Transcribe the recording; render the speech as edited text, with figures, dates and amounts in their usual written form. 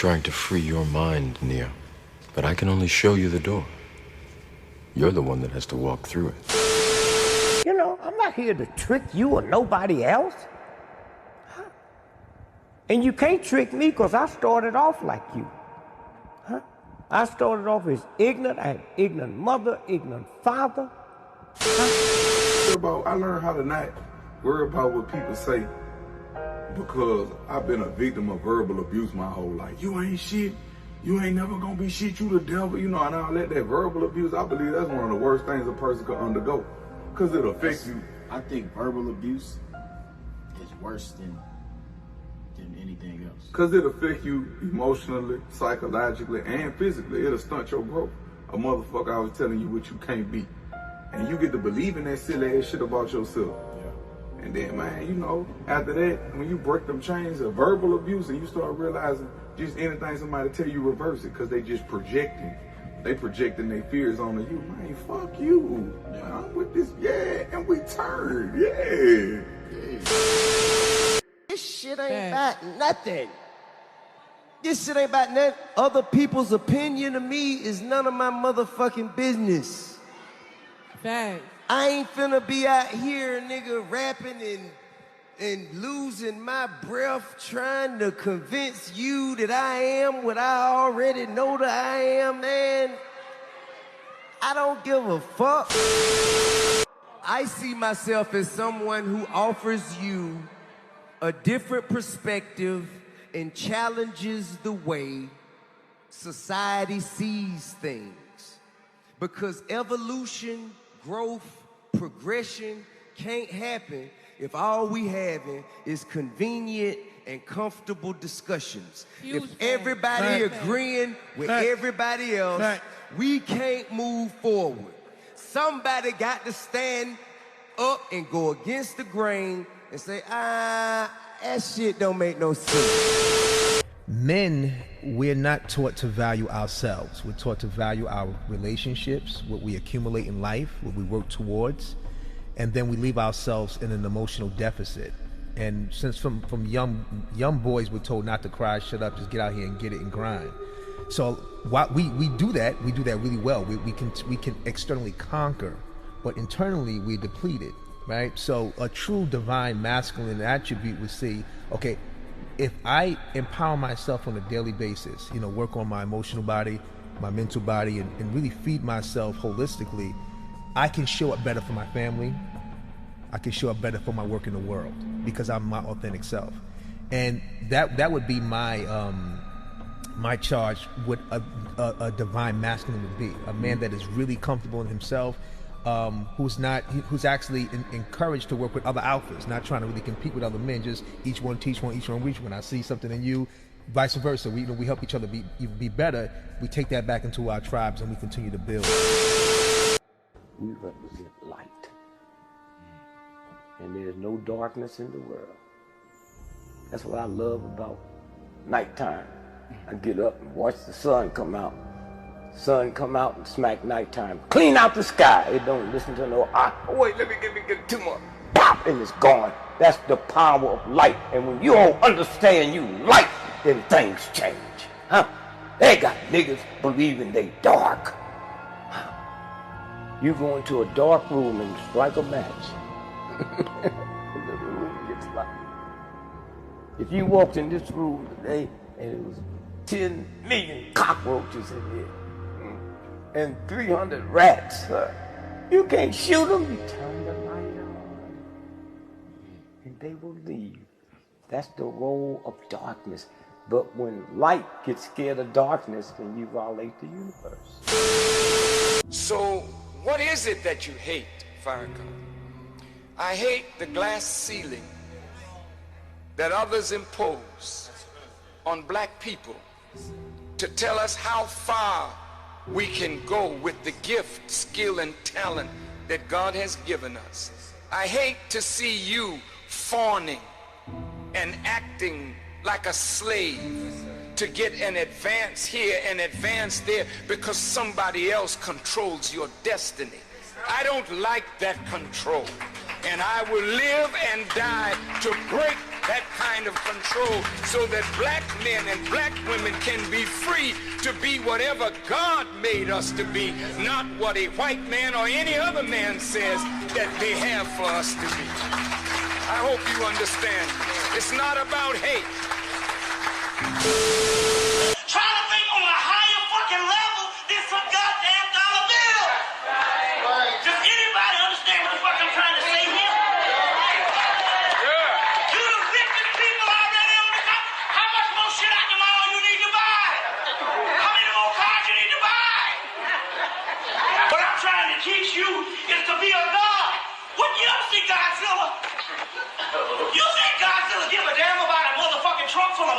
trying to free your mind, Neo. But I can only show you the door. You're the one that has to walk through it. You know, I'm not here to trick you or nobody else. Huh? And you can't trick me because I started off like you. Huh? I started off as ignorant. I had ignorant mother, ignorant father. Huh? I learned how to not worry about what people say because I've been a victim of verbal abuse my whole life. You ain't shit. You ain't never gonna be shit. You the devil. You know, and I let that verbal abuse, I believe that's one of the worst things a person could undergo because it affects you. I think verbal abuse is worse than anything else. Because it affects you emotionally, psychologically, and physically. It'll stunt your growth. A motherfucker always telling you what you can't be. And you get to believe in that silly ass shit about yourself. Yeah. And then, man, you know, after that, when you break them chains of verbal abuse and you start realizing just anything somebody tell you, reverse it, because they just projecting. They projecting their fears onto you. Man, fuck you. Yeah. I'm with this, yeah, and we turn, yeah. This shit ain't about nothing. This shit ain't about nothing. Other people's opinion of me is none of my motherfucking business. Facts. I ain't finna be out here, nigga, rapping and losing my breath trying to convince you that I am what I already know that I am, man. I don't give a fuck. I see myself as someone who offers you a different perspective and challenges the way society sees things. Because evolution, growth, progression can't happen if all we having is convenient and comfortable discussions. Huge if everybody fact. agreeing with everybody else, we can't move forward. Somebody got to stand up and go against the grain and say, that shit don't make no sense. Men, we're not taught to value ourselves. We're taught to value our relationships, what we accumulate in life, what we work towards, and then we leave ourselves in an emotional deficit. And since from young boys we're told not to cry, shut up, just get out here and get it and grind. So while we do that really well. We can externally conquer, but internally we're depleted, right? So a true divine masculine attribute would say, okay, if I empower myself on a daily basis, you know, work on my emotional body, my mental body, and really feed myself holistically, I can show up better for my family. I can show up better for my work in the world because I'm my authentic self. And that would be my my charge, what a divine masculine would be. A man that is really comfortable in himself, who's actually encouraged to work with other alphas, not trying to really compete with other men, just each one teach one, each one reach one. I see something in you, vice versa. We help each other be better. We take that back into our tribes and we continue to build. We represent light. And there's no darkness in the world. That's what I love about nighttime. I get up and watch the sun come out. Sun come out and smack nighttime. Clean out the sky. It don't listen to no, wait, let me get two more. Pop, and it's gone. That's the power of light. And when you don't understand you light, then things change. Huh? They got niggas believing they dark. You go into a dark room and strike a match. And the room gets light. If you walked in this room today and it was 10 million cockroaches in here and 300 rats, you can't shoot them. You turn the light on and they will leave. That's the role of darkness. But when light gets scared of darkness, then you violate the universe. So what is it that you hate, Farrakhan? I hate the glass ceiling that others impose on black people to tell us how far we can go with the gift, skill, and talent that God has given us. I hate to see you fawning and acting like a slave to get an advance here and advance there because somebody else controls your destiny. I don't like that control, and I will live and die to break that kind of control so that black men and black women can be free to be whatever God made us to be, not what a white man or any other man says that they have for us to be. I hope you understand. It's not about hate. Trying to think on a higher fucking level than some goddamn dollar bill. Does anybody understand what the fuck I'm trying to say here? You the richest people already on the top. How much more shit out the mall you need to buy? How many more cars you need to buy? What I'm trying to teach you is to be a God. What you ever see Godzilla? You think Godzilla give a damn about a motherfucking trunk full of